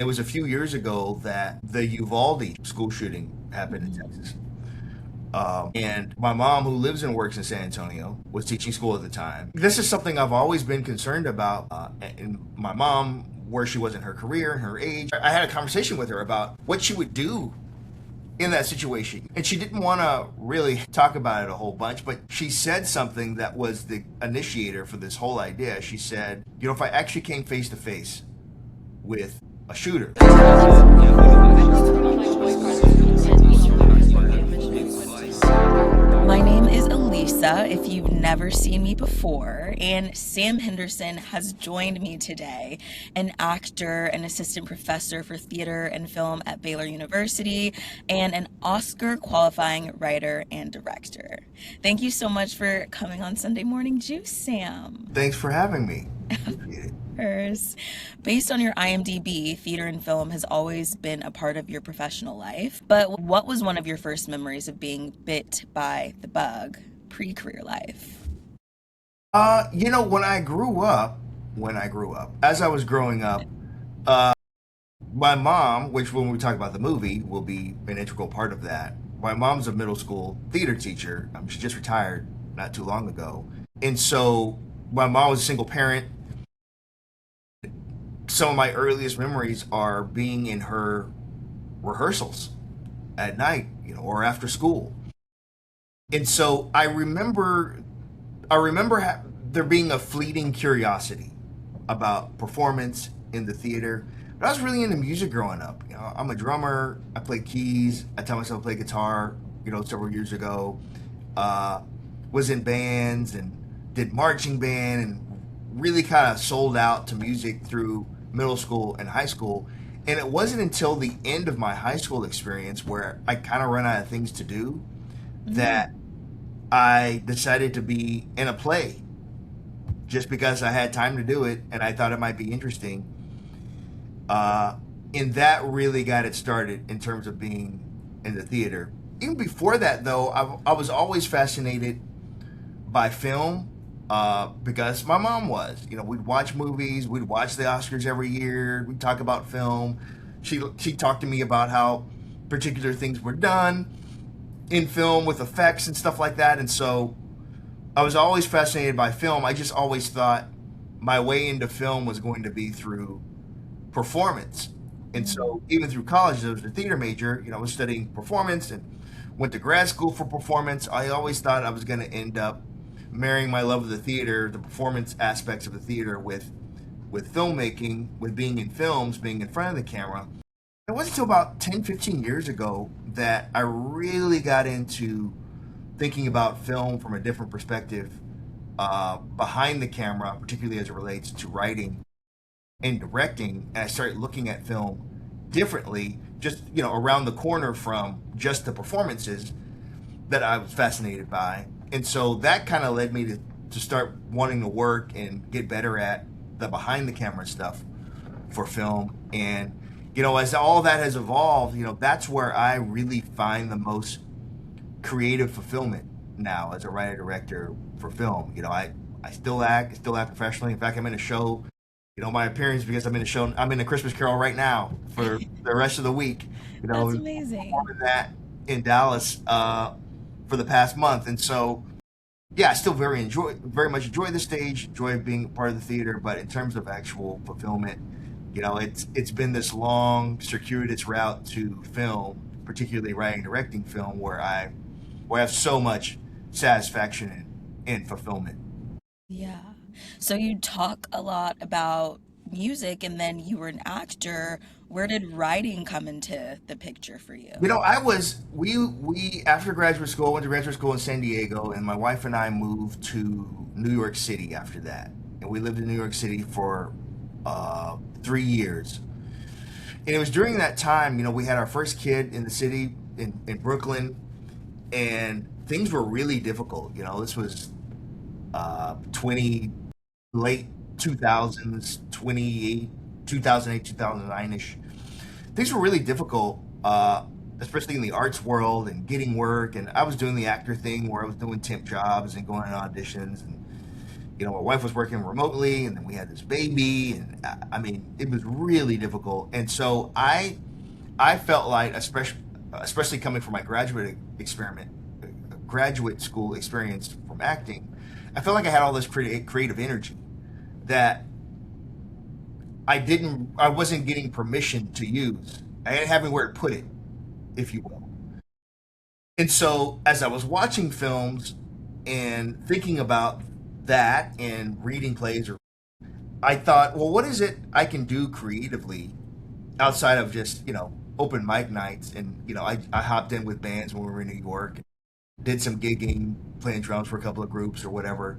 It was a few years ago that the Uvalde school shooting happened in Texas. And my mom, who lives and works in San Antonio, was teaching school at the time. This is something I've always been concerned about. And my mom, where she was in her career and her age, I had a conversation with her about what she would do in that situation. And she didn't want to really talk about it a whole bunch, but she said something that was the initiator for this whole idea. She said, if I actually came face to face with a shooter. My name is Elisa, if you've never seen me before, and Sam Henderson has joined me today, an actor and assistant professor for theater and film at Baylor University, and an Oscar qualifying writer and director. Thank you so much for coming on Sunday Morning Juice, Sam. Thanks for having me. Appreciate it. Based on your IMDb, theater and film has always been a part of your professional life. But what was one of your first memories of being bit by the bug pre-career life? As I was growing up, uh, my mom, which when we talk about the movie will be an integral part of that. My mom's a middle school theater teacher. She just retired not too long ago. And so my mom was a single parent. Some of my earliest memories are being in her rehearsals at night, or after school. And so I remember there being a fleeting curiosity about performance in the theater. But I was really into music growing up. I'm a drummer. I play keys. I taught myself to play guitar, several years ago. Was in bands and did marching band and really kind of sold out to music through middle school and high school. And it wasn't until the end of my high school experience where I kind of ran out of things to do that I decided to be in a play just because I had time to do it and I thought it might be interesting. And that really got it started in terms of being in the theater. Even before that, though, I was always fascinated by film because my mom was. We'd watch movies, we'd watch the Oscars every year, we'd talk about film. She talked to me about how particular things were done in film with effects and stuff like that. And so I was always fascinated by film. I just always thought my way into film was going to be through performance. And so even through college, I was a theater major, I was studying performance and went to grad school for performance. I always thought I was going to end up marrying my love of the theater, the performance aspects of the theater with filmmaking, with being in films, being in front of the camera. It wasn't until about 10, 15 years ago that I really got into thinking about film from a different perspective behind the camera, particularly as it relates to writing and directing. And I started looking at film differently, just, around the corner from just the performances that I was fascinated by. And so that kind of led me to start wanting to work and get better at the behind the camera stuff for film. And, as all that has evolved, that's where I really find the most creative fulfillment now as a writer director for film. I still act professionally. In fact, I'm in a show. My appearance because I'm in a show. I'm in a Christmas Carol right now for the rest of the week. That's amazing. Performing that in Dallas for the past month, and so yeah, I still very much enjoy the stage, enjoy being part of the theater. But in terms of actual fulfillment, it's been this long, circuitous route to film, particularly writing and directing film, where I have so much satisfaction and fulfillment. Yeah. So you talk a lot about music and then you were an actor. Where did writing come into the picture for you? I was we after graduate school went to graduate school in San Diego, and my wife and I moved to New York City after that, and we lived in New York City for 3 years. And it was during that time, we had our first kid in the city in Brooklyn, and things were really difficult. This was 20 late 2000s, 2008, 2009ish. Things were really difficult, especially in the arts world and getting work. And I was doing the actor thing where I was doing temp jobs and going on auditions. And My wife was working remotely, and then we had this baby, and I mean, it was really difficult. And so I felt like, especially coming from my graduate school experience from acting, I felt like I had all this creative energy that I wasn't getting permission to use. I didn't have anywhere to put it, if you will. And so as I was watching films and thinking about that and reading plays, I thought, well, what is it I can do creatively outside of just, open mic nights? And, I hopped in with bands when we were in New York, did some gigging, playing drums for a couple of groups or whatever.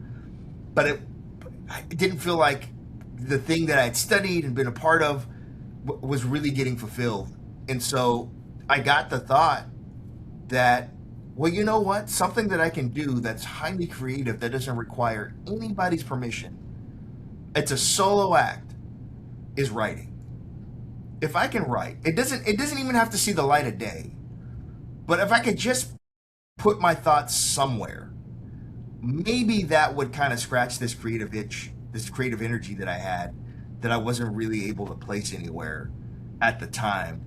But it didn't feel like the thing that I'd studied and been a part of was really getting fulfilled. And so I got the thought that, well, you know what? Something that I can do that's highly creative, that doesn't require anybody's permission. It's a solo act, is writing. If I can write, it doesn't even have to see the light of day. But if I could just put my thoughts somewhere, maybe that would kind of scratch this creative itch, this creative energy that I had, that I wasn't really able to place anywhere at the time.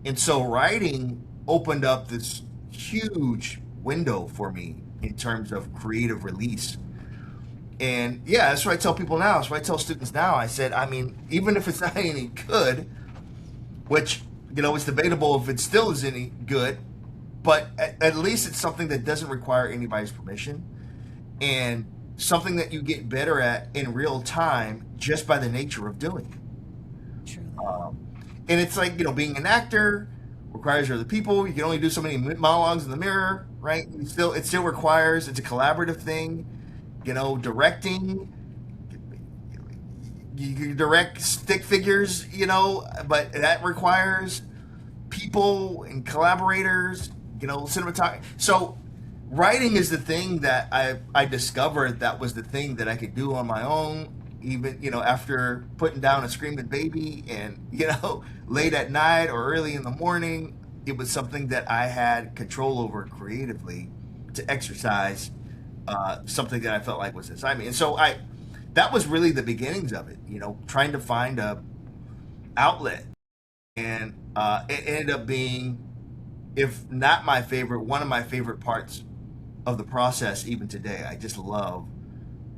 And so writing opened up this huge window for me in terms of creative release. And yeah, that's what I tell people now. That's what I tell students now. I said, I mean, even if it's not any good, which, it's debatable if it still is any good, but at least it's something that doesn't require anybody's permission, and something that you get better at in real time just by the nature of doing it. Truly. And it's like, being an actor requires other people. You can only do so many monologues in the mirror, right? It still requires, it's a collaborative thing. Directing, you direct stick figures, but that requires people and collaborators, cinematography. So writing is the thing that I discovered that was the thing that I could do on my own, even, after putting down a screaming baby and, late at night or early in the morning. It was something that I had control over creatively to exercise something that I felt like was inside me. And so that was really the beginnings of it, trying to find a outlet. And it ended up being, if not my favorite, one of my favorite parts of the process even today. I just love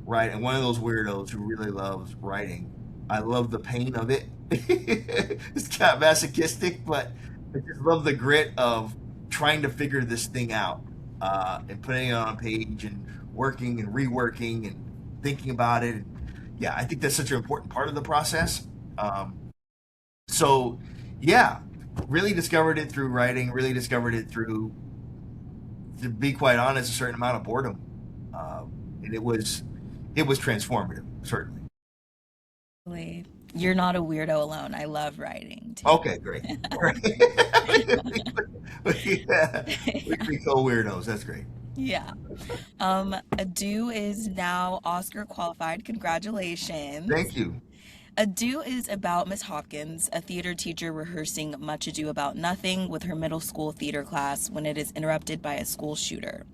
writing. One of those weirdos who really loves writing. I love the pain of it. It's kind of masochistic, but I just love the grit of trying to figure this thing out, and putting it on a page and working and reworking and thinking about it. Yeah, I think that's such an important part of the process. So yeah, really discovered it through writing, really discovered it through, to be quite honest, a certain amount of boredom. And it was transformative, certainly. Really. You're not a weirdo alone. I love writing too. Okay, great. Yeah, we can be co-weirdos. That's great. Yeah. Adu is now Oscar qualified. Congratulations. Thank you. Ado is about Miss Hopkins, a theater teacher rehearsing Much Ado About Nothing with her middle school theater class when it is interrupted by a school shooter.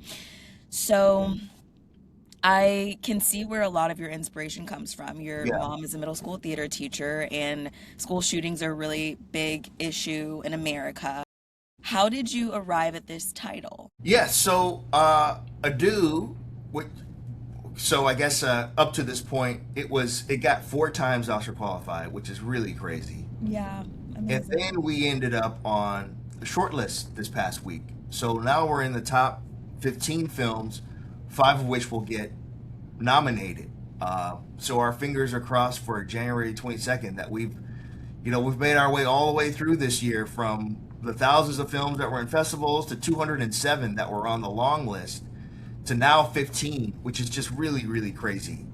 So I can see where a lot of your inspiration comes from. Your Yeah. mom is a middle school theater teacher, and school shootings are a really big issue in America. How did you arrive at this title? Yeah, so Ado, which, so I guess up to this point, it got 4 times Oscar qualified, which is really crazy. Yeah, And amazing. then we ended up on the short list this past week. So now we're in the top 15 films, 5 of which will get nominated. So our fingers are crossed for January 22nd that we've made our way all the way through this year, from the thousands of films that were in festivals to 207 that were on the long list to now 15, which is just really, really crazy,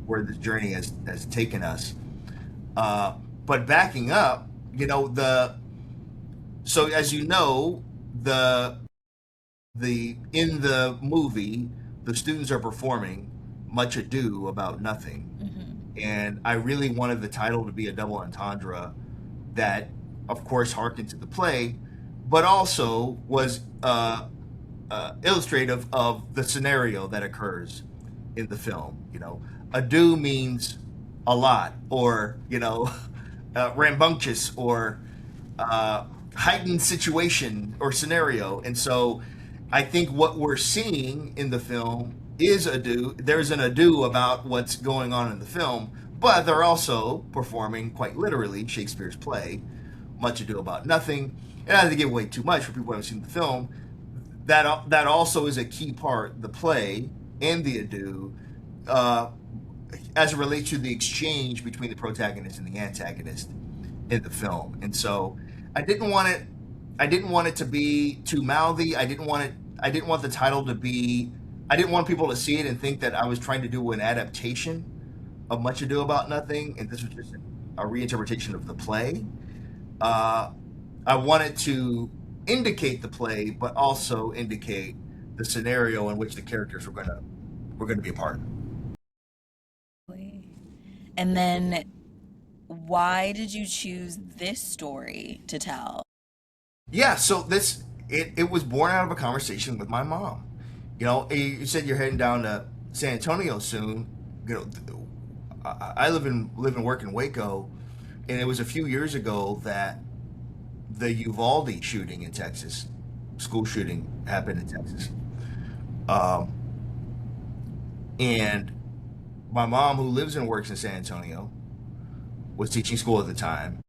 where the journey has taken us. But backing up, so as you know, the in the movie, the students are performing Much Ado About Nothing. Hmm. And I really wanted the title to be a double entendre that, of course, harkened to the play, but also was illustrative of the scenario that occurs in the film. Ado means a lot, or rambunctious, or heightened situation or scenario. And so I think what we're seeing in the film is ado. There's an ado about what's going on in the film, but they're also performing quite literally Shakespeare's play, Much Ado About Nothing. And not to give away too much for people who haven't seen the film, that also is a key part, the play and the ado, uh, as it relates to the exchange between the protagonist and the antagonist in the film. And so I didn't want it I didn't want it to be too mouthy. I didn't want the title to be I didn't want people to see it and think that I was trying to do an adaptation of Much Ado About Nothing, and this was just a reinterpretation of the play. Uh, I wanted to indicate the play, but also indicate the scenario in which the characters were gonna be a part. And then why did you choose this story to tell? Yeah, so it was born out of a conversation with my mom. You said you're heading down to San Antonio soon. You know, I live and work in Waco, and it was a few years ago that the Uvalde shooting in Texas, school shooting, happened in Texas. Um, and my mom, who lives and works in San Antonio, was teaching school at the time,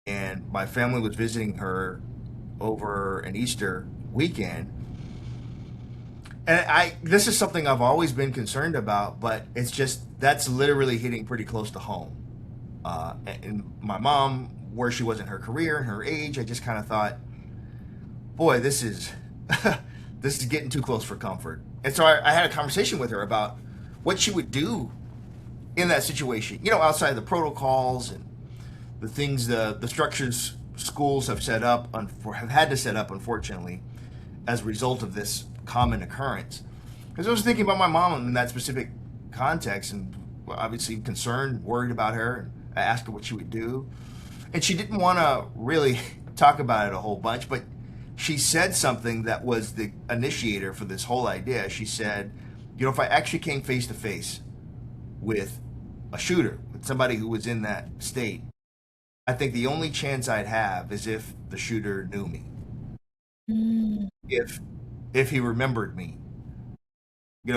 and my family was visiting her over an Easter weekend. And this is something I've always been concerned about, but it's just that's literally hitting pretty close to home. And my mom, where she was in her career and her age, I just kind of thought, boy, this is this is getting too close for comfort. And so I had a conversation with her about what she would do in that situation. Outside the protocols and the things, the structures schools have set up, have had to set up, unfortunately, as a result of this common occurrence. Because I was thinking about my mom in that specific context, and obviously concerned, worried about her. I asked her what she would do, and she didn't want to really talk about it a whole bunch, but she said something that was the initiator for this whole idea. She said, if I actually came face to face with a shooter, with somebody who was in that state, I think the only chance I'd have is if the shooter knew me, Mm. if he remembered me.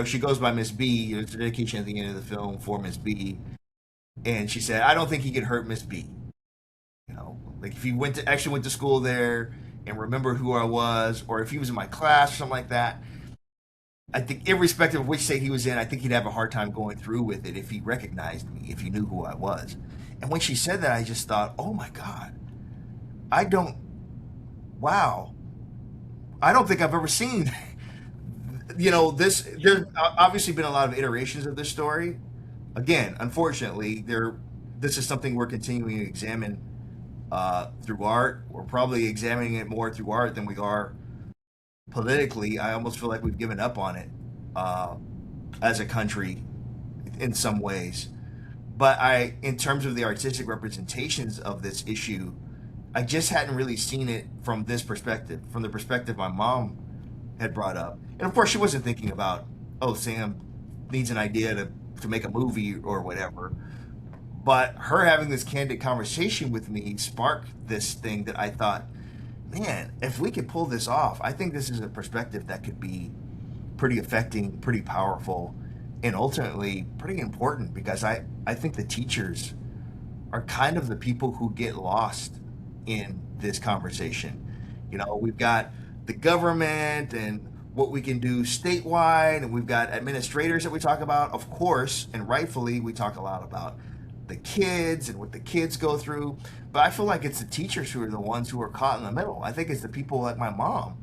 She goes by Miss B. It's a dedication at the end of the film for Miss B. And she said, I don't think he could hurt Miss B. Like if he actually went to school there and remembered who I was, or if he was in my class or something like that, I think irrespective of which state he was in, I think he'd have a hard time going through with it if he recognized me, if he knew who I was. And when she said that, I just thought, oh my God, I don't, wow, I don't think I've ever seen, this. There's obviously been a lot of iterations of this story. Again, unfortunately, this is something we're continuing to examine through art. We're probably examining it more through art than we are politically. I almost feel like we've given up on it uh, as a country in some ways. But in terms of the artistic representations of this issue, I just hadn't really seen it from this perspective, from the perspective my mom had brought up. And of course, she wasn't thinking about, oh, Sam needs an idea to make a movie or whatever. But her having this candid conversation with me sparked this thing that I thought, man, if we could pull this off, I think this is a perspective that could be pretty affecting, pretty powerful, and ultimately pretty important, because I think the teachers are kind of the people who get lost in this conversation. We've got the government and what we can do statewide, and we've got administrators that we talk about, of course, and rightfully we talk a lot about the kids and what the kids go through. But I feel like it's the teachers who are the ones who are caught in the middle. I think it's the people like my mom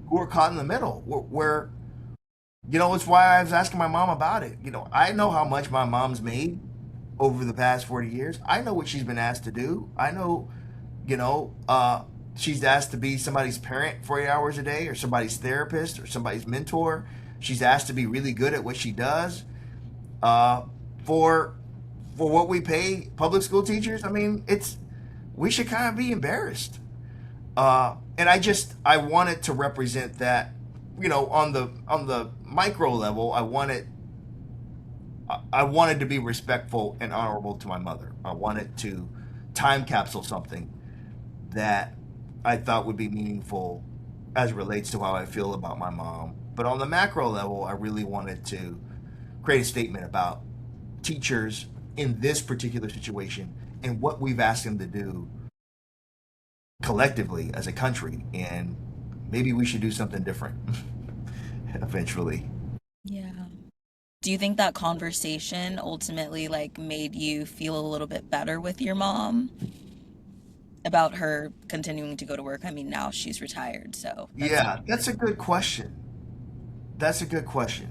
who are caught in the middle, where it's why I was asking my mom about it. I know how much my mom's made over the past 40 years. I know what she's been asked to do. I know, she's asked to be somebody's parent 40 hours a day, or somebody's therapist, or somebody's mentor. She's asked to be really good at what she does. For what we pay public school teachers, I mean, we should kind of be embarrassed. And I wanted to represent that, on the micro level. I wanted I wanted to be respectful and honorable to my mother. I wanted to time capsule something that I thought would be meaningful as it relates to how I feel about my mom. But on the macro level, I really wanted to create a statement about teachers in this particular situation and what we've asked them to do collectively as a country. And maybe we should do something different eventually. Yeah. Do you think that conversation ultimately like made you feel a little bit better with your mom about her continuing to go to work? I mean, now she's retired, so that's Yeah, that's a good question. That's a good question.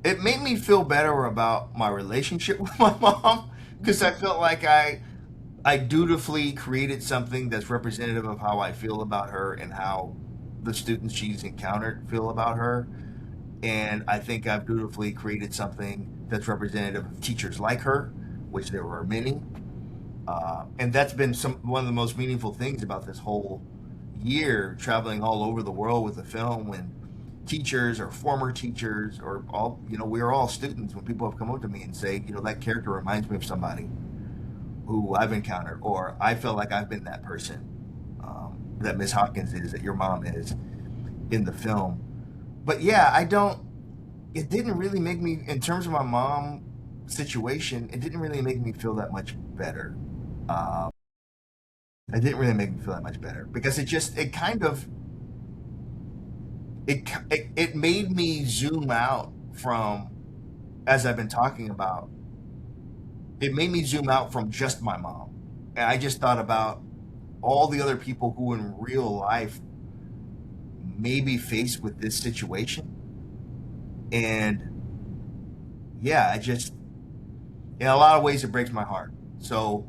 It made me feel better about my relationship with my mom because I felt like I dutifully created something that's representative of how I feel about her and how the students she's encountered feel about her. And I think I've dutifully created something that's representative of teachers like her, which there were many. And that's been one of the most meaningful things about this whole year, traveling all over the world with the film. When teachers or former teachers or all, we are all students. When people have come up to me and say, that character reminds me of somebody who I've encountered, or I feel like I've been that person, that Miss Hopkins is, that your mom is in the film. But yeah, I don't. It didn't really make me, in terms of my mom situation, it didn't really make me feel that much better. Uh, it didn't really make me feel that much better because it kind of, it made me zoom out from, as I've been talking about, it made me zoom out from just my mom. And I just thought about all the other people who in real life may be faced with this situation. And yeah, in a lot of ways, it breaks my heart. So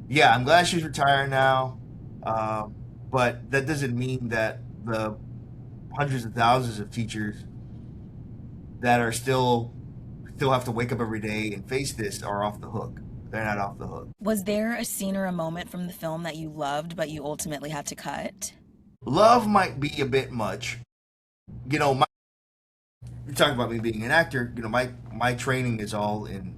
yeah, I'm glad she's retired now. Uh, but that doesn't mean that the hundreds of thousands of teachers that are still have to wake up every day and face this are off the hook. They're not off the hook. Was there a scene or a moment from the film that you loved but you ultimately had to cut? Love might be a bit much. You know, you talk about me being an actor. My training is all in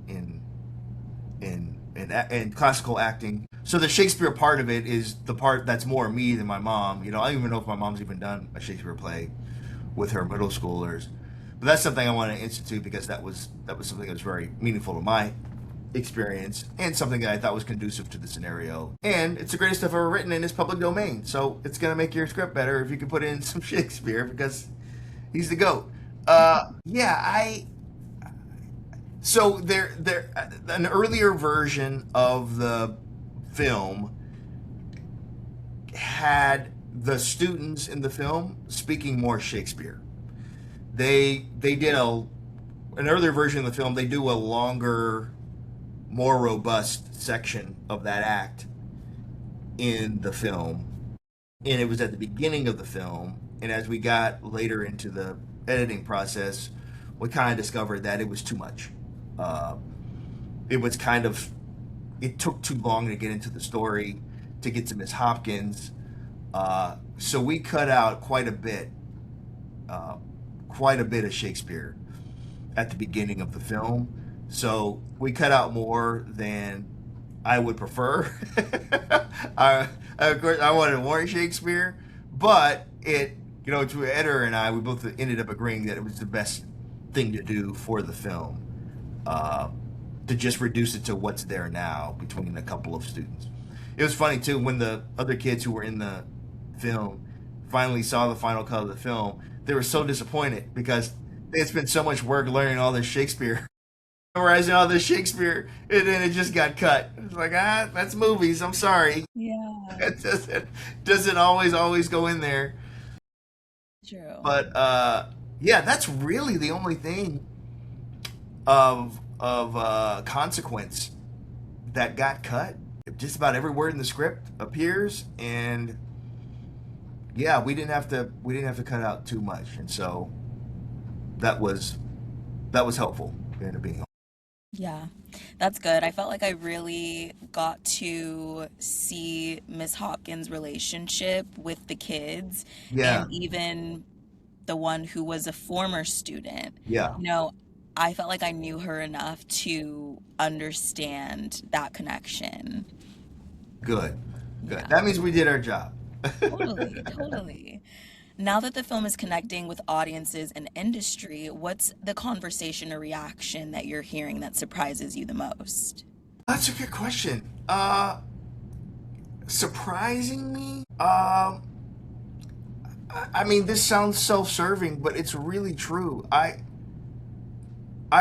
classical acting. So the Shakespeare part of it is the part that's more me than my mom. I don't even know if my mom's even done a Shakespeare play with her middle schoolers. But that's something I want to institute because that was something that was very meaningful to my experience and something that I thought was conducive to the scenario. And it's the greatest stuff ever written in this public domain. So it's gonna make your script better if you can put in some Shakespeare because he's the goat. Yeah, I so there an earlier version of the film had the students in the film speaking more Shakespeare. They did an earlier version of the film. They do a longer, more robust section of that act in the film, and it was at the beginning of the film. And as we got later into the editing process, we kind of discovered that it was too much. Uh, it was kind of it took too long to get into the story to get to Miss Hopkins, so we cut out uh, quite a bit of Shakespeare at the beginning of the film. So we cut out more than I would prefer. I, of course, I wanted more Shakespeare, but to an editor and I, we both ended up agreeing that it was the best thing to do for the film, uh, to just reduce it to what's there now between a couple of students. It was funny too when the other kids who were in the film finally saw the final cut of the film. They were so disappointed because they had spent so much work learning all this Shakespeare, memorizing all this Shakespeare, and then it just got cut. It's like, that's movies. I'm sorry. Yeah, It doesn't always go in there. true. But yeah, that's really the only thing of consequence that got cut. Just about every word in the script appears, and yeah, we didn't have to cut out too much, and so that was that was helpful in being. Yeah, that's good. I felt like I really got to see Miss Hopkins' relationship with the kids and Yeah, even the one who was a former student. yeah, You know, I felt like I knew her enough to understand that connection. Good, good. Yeah, That means we did our job. totally, totally. Now that the film is connecting with audiences and industry, what's the conversation or reaction that you're hearing that surprises you the most? That's a good question. Surprising me? I mean, this sounds self-serving, but it's really true. I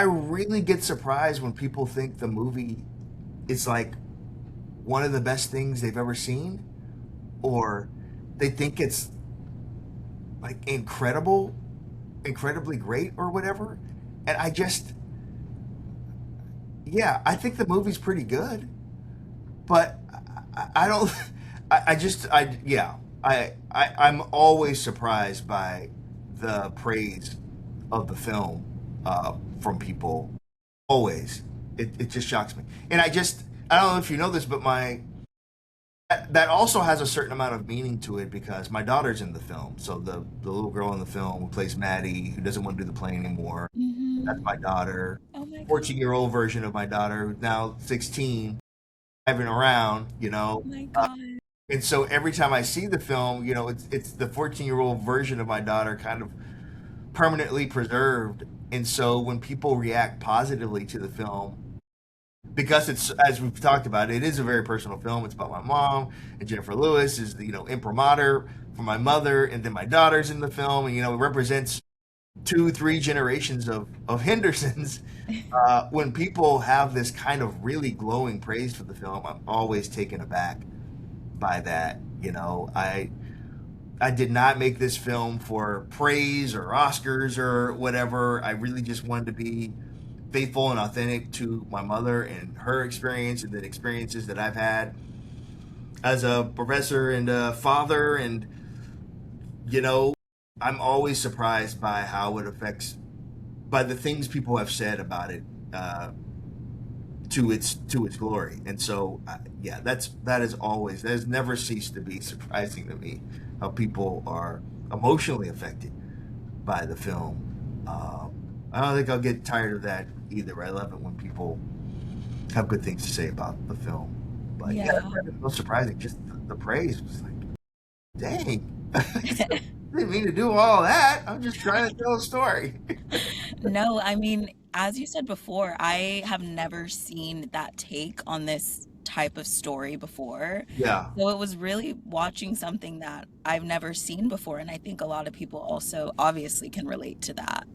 really get surprised when people think the movie is like one of the best things they've ever seen, or they think it's like incredibly great, or whatever. And yeah, I think the movie's pretty good, but I don't. Yeah. I'm always surprised by the praise of the film from people. Always, it just shocks me, and I don't know if you know this, but that also has a certain amount of meaning to it because my daughter's in the film. So the little girl in the film who plays Maddie, who doesn't want to do the play anymore, that's Hmm. my daughter. Oh my God. 14-year-old version of my daughter, who's now 16, driving around, Oh my God. And so every time I see the film, it's the 14-year-old version of my daughter kind of permanently preserved. And so when people react positively to the film, because it's, as we've talked about, it is a very personal film. It's about my mom, and Jennifer Lewis is the imprimatur for my mother, and then my daughter's in the film, and it represents two, three generations of Hendersons. When people have this kind of really glowing praise for the film, I'm always taken aback by that. I did not make this film for praise or Oscars or whatever. I really just wanted to be faithful and authentic to my mother and her experience, and the experiences that I've had as a professor and a father. And you know, I'm always surprised by how it affects, by the things people have said about it, to its glory. And so, yeah, that has never ceased to be surprising to me, how people are emotionally affected by the film. I don't think I'll get tired of that either. I love it when people have good things to say about the film. But yeah, Yeah. that's no surprising. Just the praise was like, dang. Didn't mean to do all that. I'm just trying to tell a story. No, I mean, as you said before, I have never seen that take on this type of story before. Yeah. So it was really watching something that I've never seen before. And I think a lot of people also obviously can relate to that.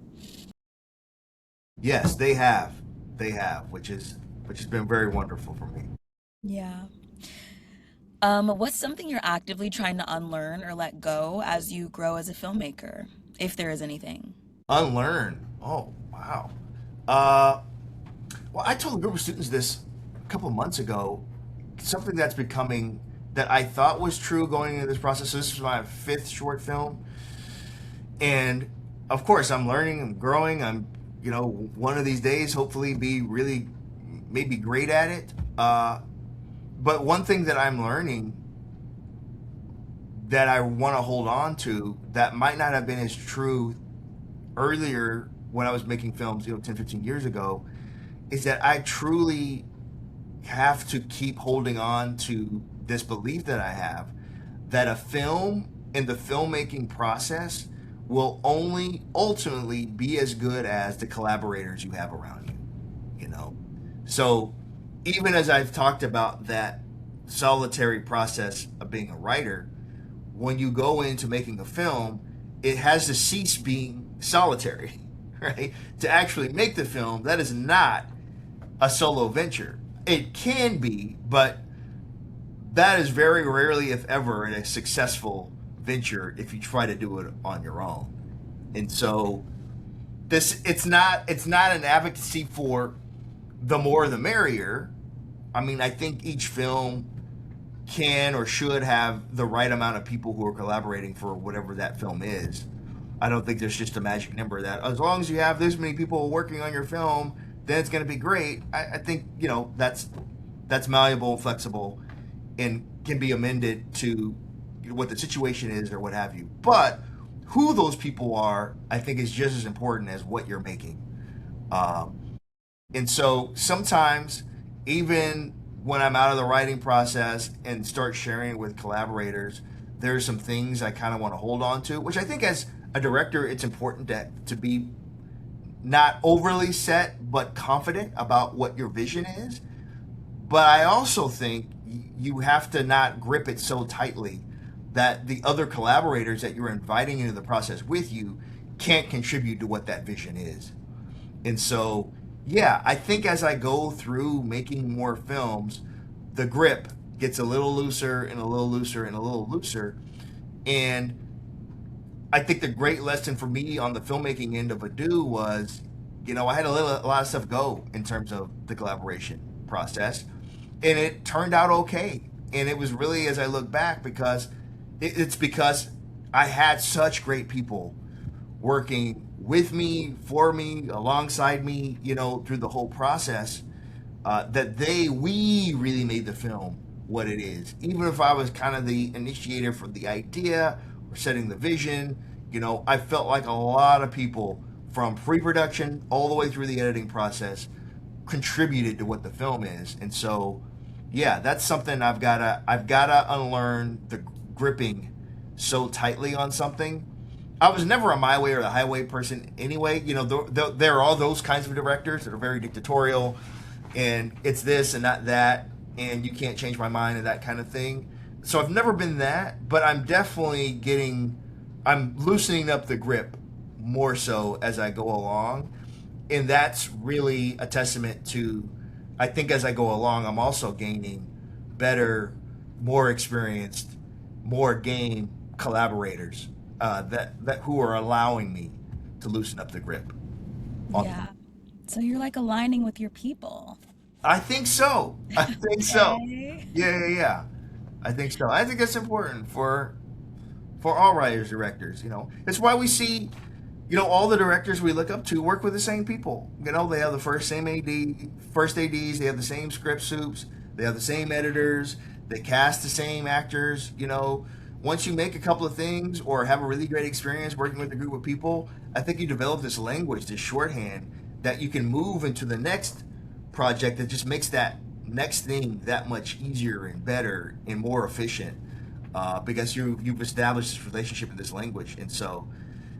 Yes, they have. They have, which has been very wonderful for me. Yeah. What's something you're actively trying to unlearn or let go as you grow as a filmmaker, if there is anything? Unlearn. Oh, wow. Uh, well, I told a group of students this a couple of months ago. Something that's becoming, that I thought was true going into this process. So this is my fifth short film, and of course, I'm learning. I'm growing. One of these days, hopefully, be really maybe great at it. But one thing that I'm learning that I want to hold on to that might not have been as true earlier when I was making films, 10, 15 years ago, is that I truly have to keep holding on to this belief that I have that a film and the filmmaking process will only ultimately be as good as the collaborators you have around you. So even as I've talked about that solitary process of being a writer, when you go into making a film, it has to cease being solitary, right? To actually make the film, that is not a solo venture. It can be, but that is very rarely, if ever, a successful venture if you try to do it on your own. And so it's not an advocacy for the more the merrier. I mean, I think each film can or should have the right amount of people who are collaborating for whatever that film is. I don't think there's just a magic number that as long as you have this many people working on your film, then it's going to be great. I think that's malleable, flexible, and can be amended to what the situation is or what have you. But who those people are, I think, is just as important as what you're making. And so sometimes, even when I'm out of the writing process and start sharing with collaborators, there's some things I kind of want to hold on to, which I think as a director, it's important to be not overly set, but confident about what your vision is. But I also think you have to not grip it so tightly that the other collaborators that you're inviting into the process with you can't contribute to what that vision is. And so, yeah, I think as I go through making more films, the grip gets a little looser and a little looser and a little looser. And I think the great lesson for me on the filmmaking end of Ado was, I had a lot of stuff go in terms of the collaboration process, and it turned out okay. And it was really, as I look back, because it's because I had such great people working with me, for me, alongside me, through the whole process, that we really made the film what it is. Even if I was kind of the initiator for the idea or setting the vision, I felt like a lot of people from pre-production all the way through the editing process contributed to what the film is. And so, yeah, that's something I've gotta unlearn the gripping so tightly on something. I was never a my way or the highway person anyway. There are all those kinds of directors that are very dictatorial, and it's this and not that, and you can't change my mind and that kind of thing. So I've never been that, but I'm loosening up the grip more so as I go along. And that's really a testament to, I think as I go along, I'm also gaining better, more experienced, more game collaborators that who are allowing me to loosen up the grip. Yeah. So you're like aligning with your people. I think so. I think so. Okay. Yeah, yeah, yeah. I think so. I think that's important for all writers, directors. It's why we see, all the directors we look up to work with the same people. They have the first ADs. They have the same script soups. They have the same editors. They cast the same actors. Once you make a couple of things or have a really great experience working with a group of people, I think you develop this language, this shorthand that you can move into the next project that just makes that next thing that much easier and better and more efficient, because you've established this relationship in this language. And so,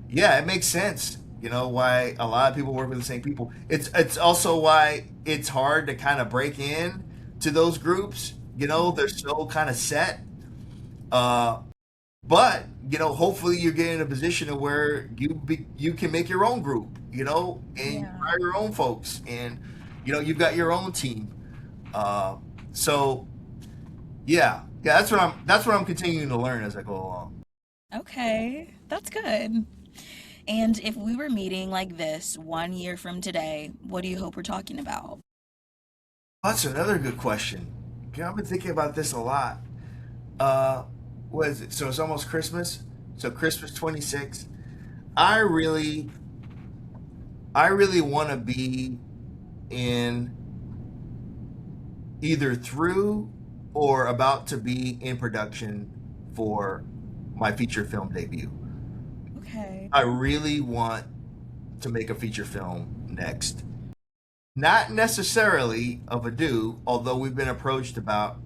yeah, it makes sense. Why a lot of people work with the same people. It's also why it's hard to kind of break in to those groups. They're so kind of set. But hopefully you get in a position of where you can make your own group, and you Yeah. hire your own folks, and you've got your own team. So yeah, yeah, that's what I'm continuing to learn as I go along. Okay. That's good. And if we were meeting like this 1 year from today, what do you hope we're talking about? That's another good question. I've been thinking about this a lot. Uh, what is it? So it's almost Christmas. So Christmas 26. I really, I really want to be in either through or about to be in production for my feature film debut. Okay. I really want to make a feature film next. Not necessarily of a do, although we've been approached from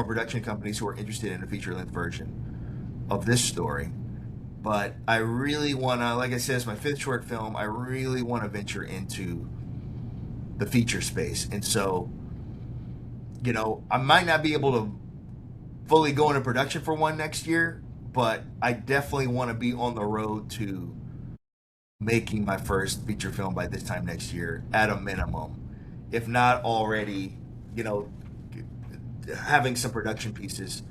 production companies who are interested in a feature length version of this story. But I really want to, like I said, it's my fifth short film. I really want to venture into the feature space. And so, I might not be able to fully go into production for one next year, but I definitely want to be on the road to making my first feature film by this time next year at a minimum, if not already, you know, having some production pieces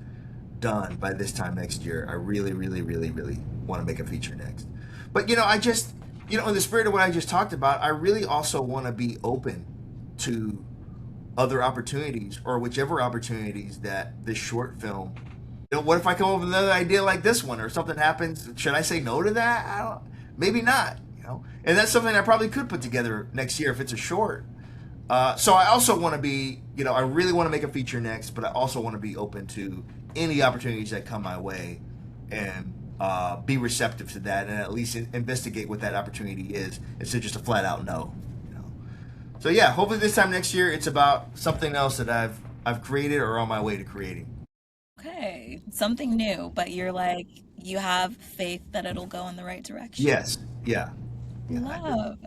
done by this time next year. I really, really, really, really want to make a feature next. But I just, in the spirit of what I just talked about, I really also want to be open to other opportunities or whichever opportunities that this short film. What if I come up with another idea like this one or something happens? Should I say no to that? I don't. Maybe not. And that's something I probably could put together next year if it's a short. So I also want to be, I really want to make a feature next, but I also want to be open to any opportunities that come my way, and be receptive to that and at least investigate what that opportunity is instead of just a flat out no. You know? So yeah, hopefully this time next year it's about something else that I've created or on my way to creating. Okay, something new, but you're like, you have faith that it'll go in the right direction. Yes, yeah, yeah, I do. Love.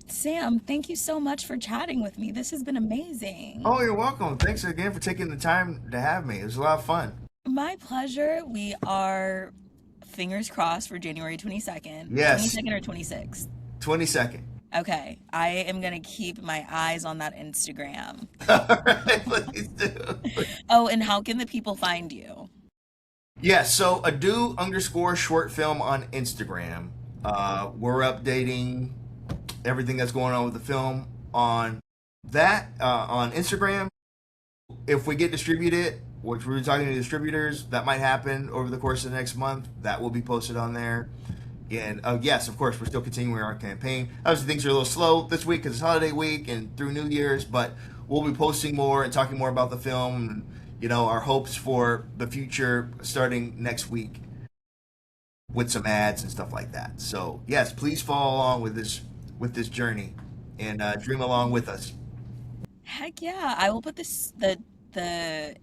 Sam, thank you so much for chatting with me. This has been amazing. Oh, you're welcome. Thanks again for taking the time to have me. It was a lot of fun. My pleasure. We are fingers crossed for January 22nd. Yes, 22nd or 26th? 22nd. Okay, I am gonna keep my eyes on that Instagram. All right, please do. Oh, and how can the people find you? Yeah, so ado underscore short film on Instagram. We're updating everything that's going on with the film on that on Instagram. If we get distributed, which we're talking to distributors, that might happen over the course of the next month. That will be posted on there. And yes, of course, we're still continuing our campaign. Obviously, things are a little slow this week because it's holiday week and through New Year's, but we'll be posting more and talking more about the film and, you know, our hopes for the future starting next week with some ads and stuff like that. So yes, please follow along with this journey and dream along with us. Heck yeah, I will put the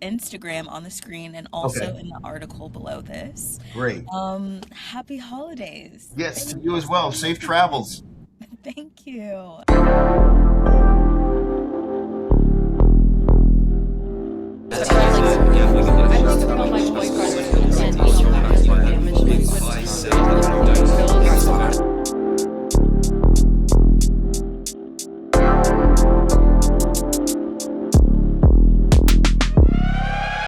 Instagram on the screen and also Okay, in the article below this. great. Happy holidays. Yes, to Thank you you as so well. much Safe for chatting. travels. Thank you. I broke up with my boyfriend and